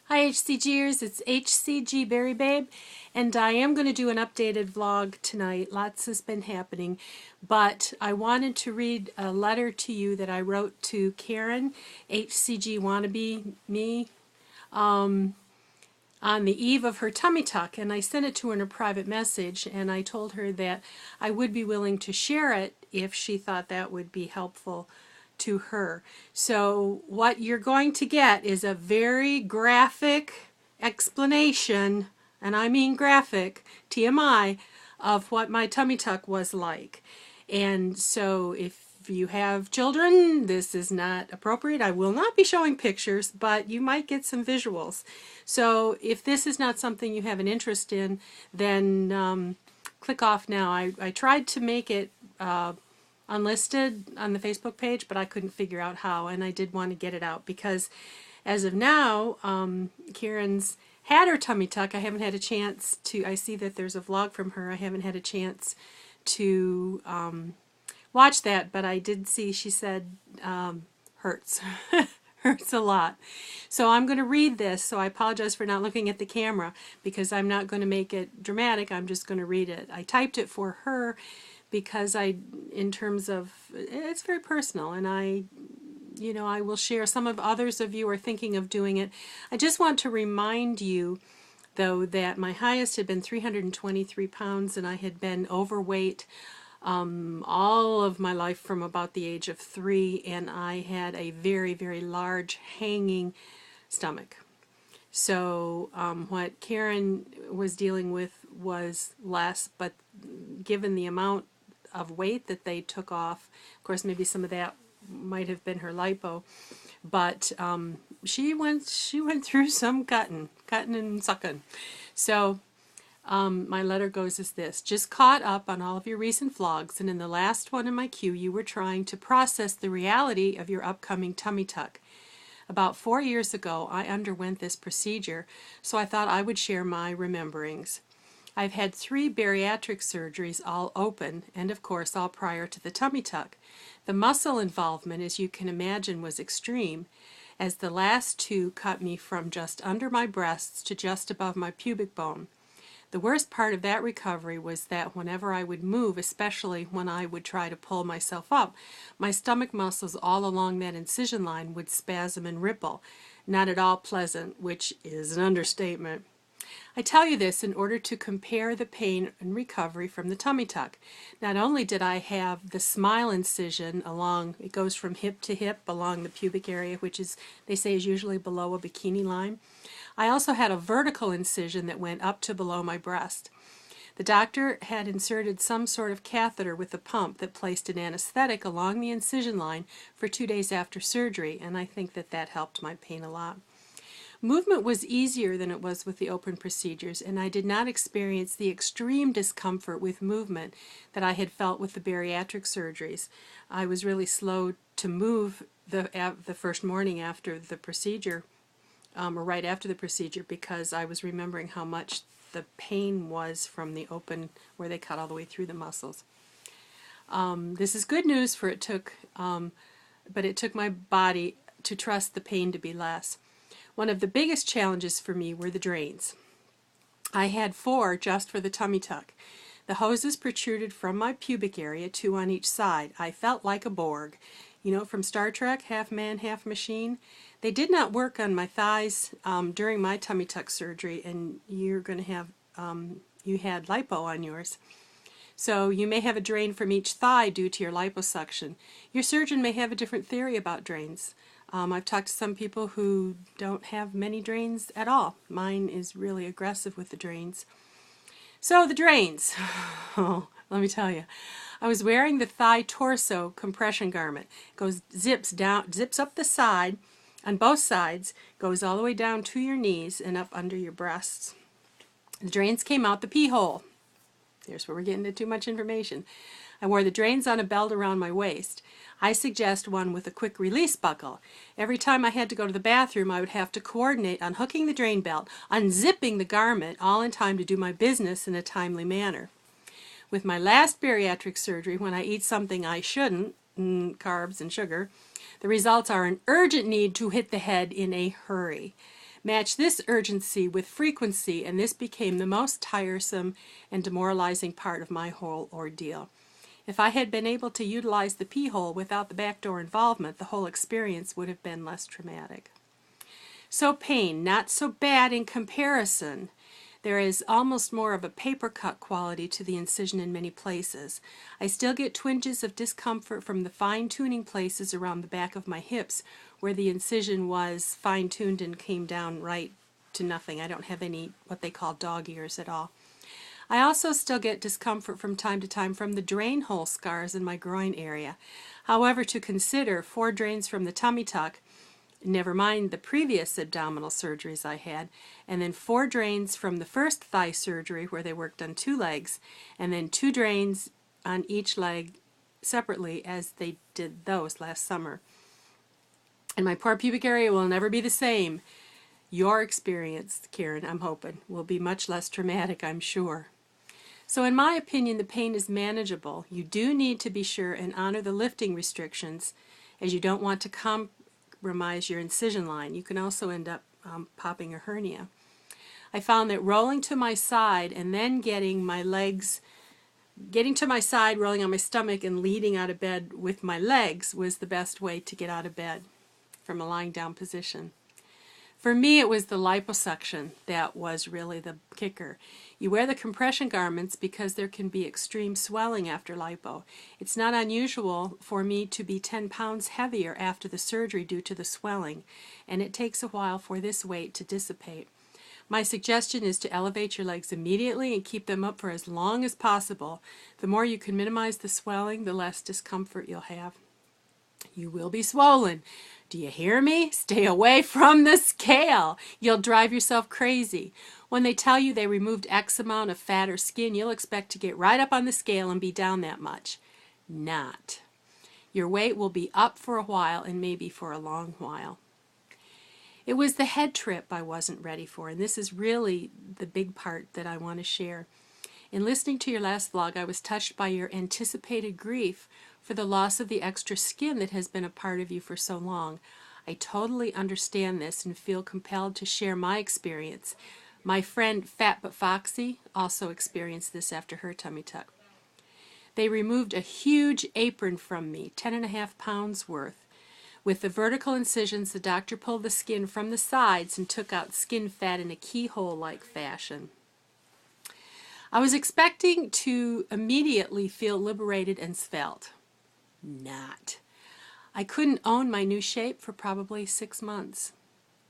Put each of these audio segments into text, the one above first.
Hi HCGers, it's HCG Berry Babe, and I am going to do an updated vlog tonight. Lots has been happening, but I wanted to read a letter to you that I wrote to Karen, HCG Wannabe Me, on the eve of her tummy tuck, and I sent it to her in a private message, and I told her that I would be willing to share it if she thought that would be helpful to her. So what you're going to get is a very graphic explanation, and I mean graphic, TMI, of what my tummy tuck was like. And so if you have children, this is not appropriate. I will not be showing pictures, but you might get some visuals. So if this is not something you have an interest in, then click off now. I tried to make it unlisted on the Facebook page, but I couldn't figure out how, and I did want to get it out because as of now, Karen's had her tummy tuck. I haven't had a chance to, I see that there's a vlog from her. I haven't had a chance to watch that, but I did see she said hurts. Hurts a lot. So I'm going to read this, so I apologize for not looking at the camera because I'm not going to make it dramatic. I'm just going to read it. I typed it for her because in terms of, it's very personal, and I will share. Some of others of you are thinking of doing it. I just want to remind you, though, that my highest had been 323 pounds, and I had been overweight all of my life from about the age of 3, and I had a very, very large hanging stomach. So what Karen was dealing with was less, but given the amount of weight that they took off, of course maybe some of that might have been her lipo, but she went through some cutting and sucking. So my letter goes as this: just caught up on all of your recent vlogs, and in the last one in my queue you were trying to process the reality of your upcoming tummy tuck. About 4 years ago I underwent this procedure, so I thought I would share my rememberings. I've had 3 bariatric surgeries, all open, and of course all prior to the tummy tuck. The muscle involvement, as you can imagine, was extreme, as the last 2 cut me from just under my breasts to just above my pubic bone. The worst part of that recovery was that whenever I would move, especially when I would try to pull myself up, my stomach muscles all along that incision line would spasm and ripple. Not at all pleasant, which is an understatement. I tell you this in order to compare the pain and recovery from the tummy tuck. Not only did I have the smile incision along, it goes from hip to hip along the pubic area, which is, they say, is usually below a bikini line. I also had a vertical incision that went up to below my breast. The doctor had inserted some sort of catheter with a pump that placed an anesthetic along the incision line for 2 days after surgery, and I think that helped my pain a lot. Movement was easier than it was with the open procedures, and I did not experience the extreme discomfort with movement that I had felt with the bariatric surgeries. I was really slow to move the first morning after the procedure, or right after the procedure, because I was remembering how much the pain was from the open, where they cut all the way through the muscles. This is good news, for it took my body to trust the pain to be less. One of the biggest challenges for me were the drains. I had 4 just for the tummy tuck. The hoses protruded from my pubic area, 2 on each side. I felt like a Borg. You know, from Star Trek, half man, half machine. They did not work on my thighs during my tummy tuck surgery, and you're going to have, you had lipo on yours. So you may have a drain from each thigh due to your liposuction. Your surgeon may have a different theory about drains. I've talked to some people who don't have many drains at all. Mine is really aggressive with the drains. So the drains, oh, let me tell you. I was wearing the thigh torso compression garment. It goes, zips up the side, on both sides, goes all the way down to your knees and up under your breasts. The drains came out the pee hole. Here's where we're getting into too much information. I wore the drains on a belt around my waist. I suggest one with a quick release buckle. Every time I had to go to the bathroom, I would have to coordinate unhooking the drain belt, unzipping the garment, all in time to do my business in a timely manner. With my last bariatric surgery, when I eat something I shouldn't, carbs and sugar, the results are an urgent need to hit the head in a hurry. Match this urgency with frequency, and this became the most tiresome and demoralizing part of my whole ordeal. If I had been able to utilize the pee hole without the backdoor involvement, the whole experience would have been less traumatic. So pain, not so bad in comparison. There is almost more of a paper cut quality to the incision in many places. I still get twinges of discomfort from the fine-tuning places around the back of my hips where the incision was fine-tuned and came down right to nothing. I don't have any what they call dog ears at all. I also still get discomfort from time to time from the drain hole scars in my groin area. However, to consider 4 drains from the tummy tuck, never mind the previous abdominal surgeries I had, and then 4 drains from the first thigh surgery where they worked on 2 legs, and then 2 drains on each leg separately as they did those last summer. And my poor pubic area will never be the same. Your experience, Karen, I'm hoping, will be much less traumatic, I'm sure. So in my opinion, the pain is manageable. You do need to be sure and honor the lifting restrictions, as you don't want to compromise your incision line. You can also end up popping a hernia. I found that rolling to my side and then getting to my side, rolling on my stomach, and leading out of bed with my legs was the best way to get out of bed from a lying down position. For me, it was the liposuction that was really the kicker. You wear the compression garments because there can be extreme swelling after lipo. It's not unusual for me to be 10 pounds heavier after the surgery due to the swelling, and it takes a while for this weight to dissipate. My suggestion is to elevate your legs immediately and keep them up for as long as possible. The more you can minimize the swelling, the less discomfort you'll have. You will be swollen. Do you hear me? Stay away from the scale. You'll drive yourself crazy. When they tell you they removed X amount of fat or skin, you'll expect to get right up on the scale and be down that much. Not. Your weight will be up for a while and maybe for a long while. It was the head trip I wasn't ready for, and this is really the big part that I want to share. In listening to your last vlog, I was touched by your anticipated grief for the loss of the extra skin that has been a part of you for so long. I totally understand this and feel compelled to share my experience. My friend Fat But Foxy also experienced this after her tummy tuck. They removed a huge apron from me, 10.5 pounds worth. With the vertical incisions, the doctor pulled the skin from the sides and took out skin fat in a keyhole-like fashion. I was expecting to immediately feel liberated and svelte. Not. I couldn't own my new shape for probably 6 months,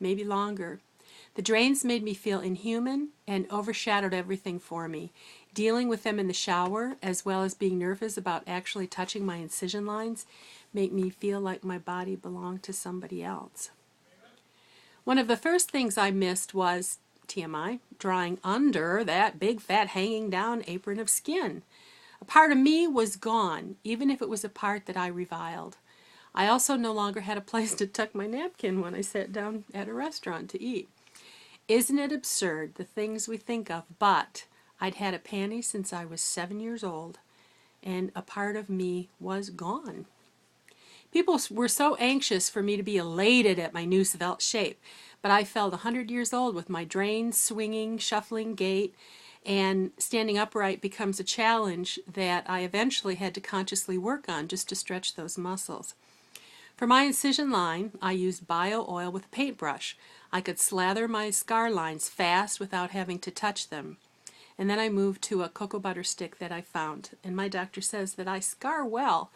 maybe longer. The drains made me feel inhuman and overshadowed everything for me. Dealing with them in the shower, as well as being nervous about actually touching my incision lines, made me feel like my body belonged to somebody else. One of the first things I missed was, TMI, drawing under that big fat hanging down apron of skin. A part of me was gone, even if it was a part that I reviled. I also no longer had a place to tuck my napkin when I sat down at a restaurant to eat. Isn't it absurd, the things we think of? But I'd had a panty since I was 7 years old, and a part of me was gone. People were so anxious for me to be elated at my new svelte shape, but I felt 100 years old with my drains, swinging, shuffling gait, and standing upright becomes a challenge that I eventually had to consciously work on just to stretch those muscles. For my incision line, I used bio oil with a paintbrush. I could slather my scar lines fast without having to touch them. And then I moved to a cocoa butter stick that I found, and my doctor says that I scar well,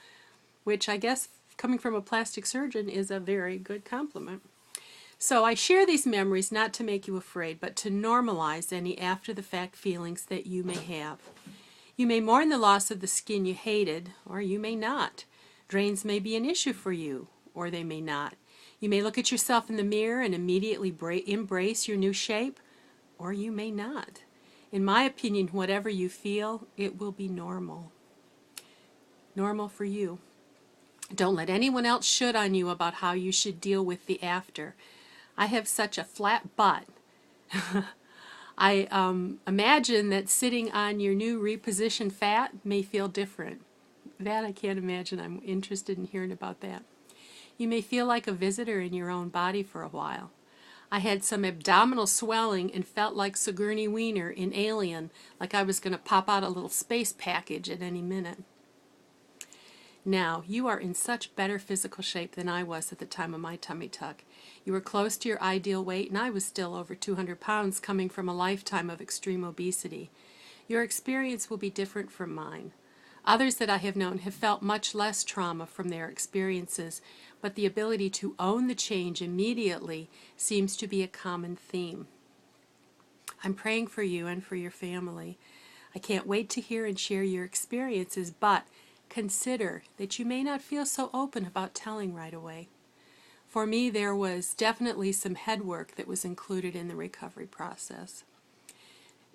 which I guess coming from a plastic surgeon is a very good compliment. So I share these memories not to make you afraid, but to normalize any after-the-fact feelings that you may have. You may mourn the loss of the skin you hated, or you may not. Drains may be an issue for you, or they may not. You may look at yourself in the mirror and immediately embrace your new shape, or you may not. In my opinion, whatever you feel, it will be normal. Normal for you. Don't let anyone else should on you about how you should deal with the after. I have such a flat butt. I imagine that sitting on your new repositioned fat may feel different. That I can't imagine. I'm interested in hearing about that. You may feel like a visitor in your own body for a while. I had some abdominal swelling and felt like Sigourney Weaver in Alien, like I was going to pop out a little space package at any minute. Now, you are in such better physical shape than I was at the time of my tummy tuck. You were close to your ideal weight, and I was still over 200 pounds, coming from a lifetime of extreme obesity. Your experience will be different from mine. Others that I have known have felt much less trauma from their experiences, but the ability to own the change immediately seems to be a common theme. I'm praying for you and for your family. I can't wait to hear and share your experiences, but consider that you may not feel so open about telling right away. For me, there was definitely some head work that was included in the recovery process.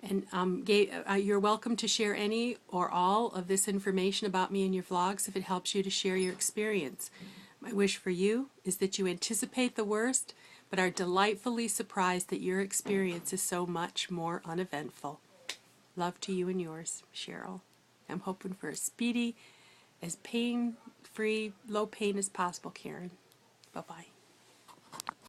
And you're welcome to share any or all of this information about me in your vlogs if it helps you to share your experience. My wish for you is that you anticipate the worst, but are delightfully surprised that your experience is so much more uneventful. Love to you and yours, Cheryl. I'm hoping for a speedy, as pain-free, low pain as possible, Karen. Bye-bye.